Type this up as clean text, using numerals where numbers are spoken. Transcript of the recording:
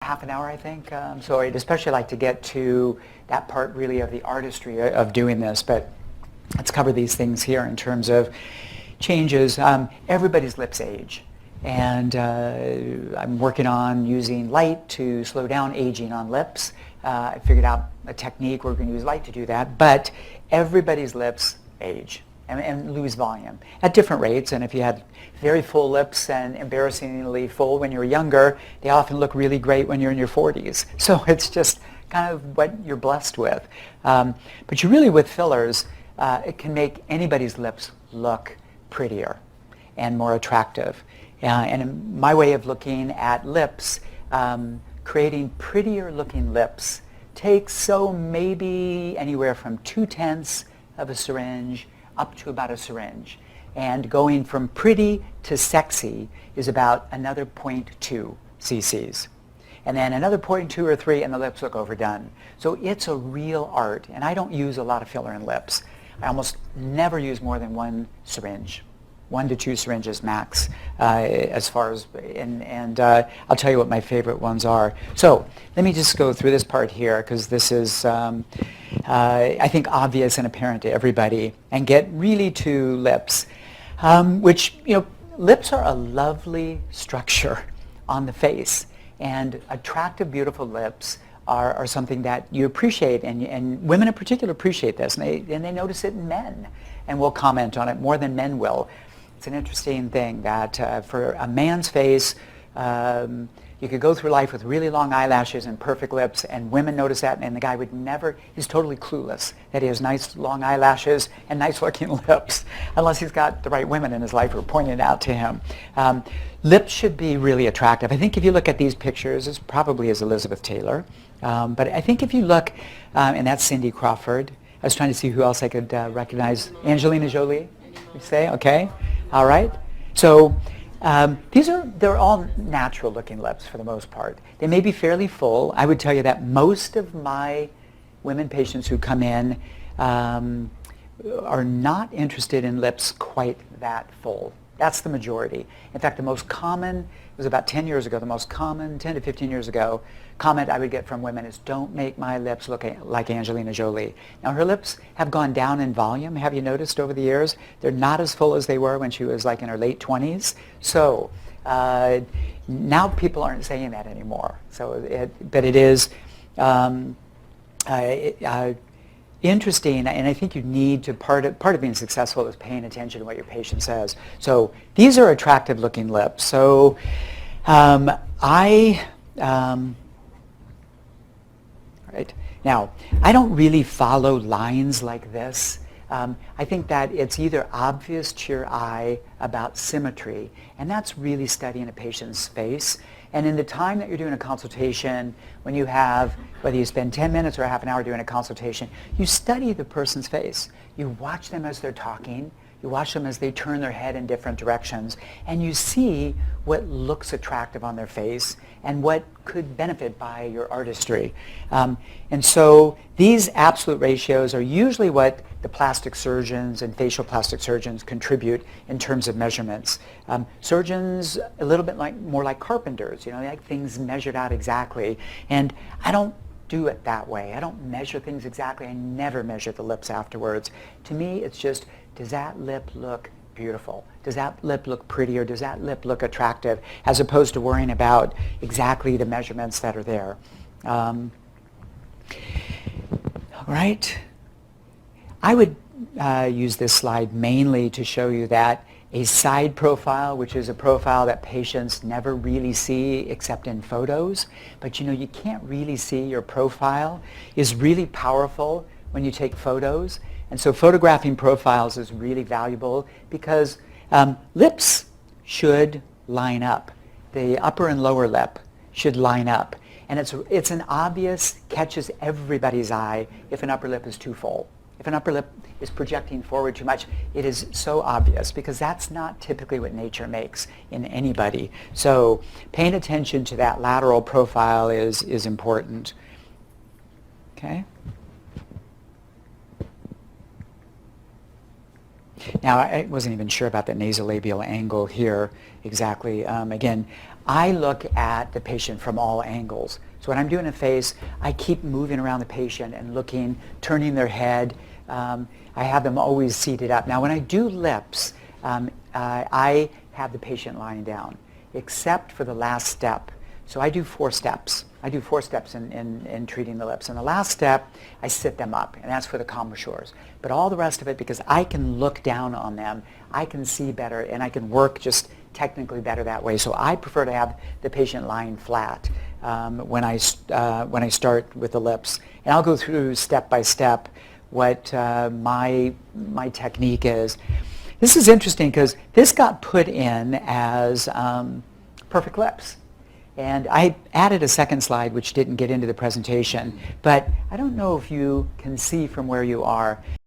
half an hour, I think. So I'd especially like to get to that part really of the artistry of doing this, but let's cover these things here in terms of changes. Everybody's lips age, and I'm working on using light to slow down aging on lips. I figured out a technique. We're going to use light to do that, but everybody's lips age and lose volume at different rates. And if you had very full lips and embarrassingly full when you were younger, they often look really great when you're in your 40s. So it's just kind of what you're blessed with. But you really, with fillers, it can make anybody's lips look prettier and more attractive. And in my way of looking at lips, creating prettier looking lips takes maybe anywhere from 2/10 of a syringe up to about a syringe. And going from pretty to sexy is about another 0.2 cc's. And then another 0.2 or 3 and the lips look overdone. So it's a real art. And I don't use a lot of filler in lips. I almost never use more than one syringe. 1 to 2 syringes max, as far as, and I'll tell you what my favorite ones are. So let me just go through this part here, because this is, I think, obvious and apparent to everybody, and get really to lips, which, lips are a lovely structure on the face, and attractive, beautiful lips are something that you appreciate, and women in particular appreciate this, and they notice it in men, and will comment on it more than men will. It's an interesting thing that for a man's face, you could go through life with really long eyelashes and perfect lips, and women notice that, and the guy would never, he's totally clueless that he has nice long eyelashes and nice looking lips, unless he's got the right women in his life who are pointing it out to him. Lips should be really attractive. I think if you look at these pictures, this probably is Elizabeth Taylor, but I think if you look, and that's Cindy Crawford. I was trying to see who else I could recognize. Angelina Jolie, you'd say, okay. All right. So they're all natural looking lips for the most part. They may be fairly full. I would tell you that most of my women patients who come in are not interested in lips quite that full. That's the majority. In fact, the most common, it was about 10 years ago, the most common, 10 to 15 years ago, comment I would get from women is, don't make my lips look like Angelina Jolie. Now, her lips have gone down in volume. Have you noticed over the years? They're not as full as they were when she was like in her late 20s. So now people aren't saying that anymore. So, but it is interesting, and I think you need to, part of being successful is paying attention to what your patient says. So these are attractive looking lips. So right. Now, I don't really follow lines like this. I think that it's either obvious to your eye about symmetry, and that's really studying a patient's face. And in the time that you're doing a consultation, when you have, whether you spend 10 minutes or a half an hour doing a consultation, you study the person's face. You watch them as they're talking. You watch them as they turn their head in different directions, and you see what looks attractive on their face and what could benefit by your artistry. And so these absolute ratios are usually what the plastic surgeons and facial plastic surgeons contribute in terms of measurements. Surgeons, a little bit more like carpenters, they like things measured out exactly. And I don't do it that way. I don't measure things exactly. I never measure the lips afterwards. To me, it's just, does that lip look beautiful? Does that lip look pretty, or does that lip look attractive, as opposed to worrying about exactly the measurements that are there. All right. I would use this slide mainly to show you that a side profile, which is a profile that patients never really see except in photos, but you can't really see your profile, is really powerful when you take photos. And so photographing profiles is really valuable because lips should line up. The upper and lower lip should line up. And it's an obvious, catches everybody's eye if an upper lip is too full. If an upper lip is projecting forward too much, it is so obvious, because that's not typically what nature makes in anybody. So paying attention to that lateral profile is important. Okay? Now, I wasn't even sure about the nasolabial angle here exactly. Again, I look at the patient from all angles. So when I'm doing a face, I keep moving around the patient and looking, turning their head. I have them always seated up. Now when I do lips, I have the patient lying down, except for the last step. So I do 4 steps. I do 4 steps in treating the lips. And the last step, I sit them up, and that's for the commissures. But all the rest of it, because I can look down on them, I can see better, and I can work just technically better that way. So I prefer to have the patient lying flat when I start with the lips. And I'll go through step by step what my technique is. This is interesting because this got put in as perfect lips. And I added a second slide which didn't get into the presentation, but I don't know if you can see from where you are.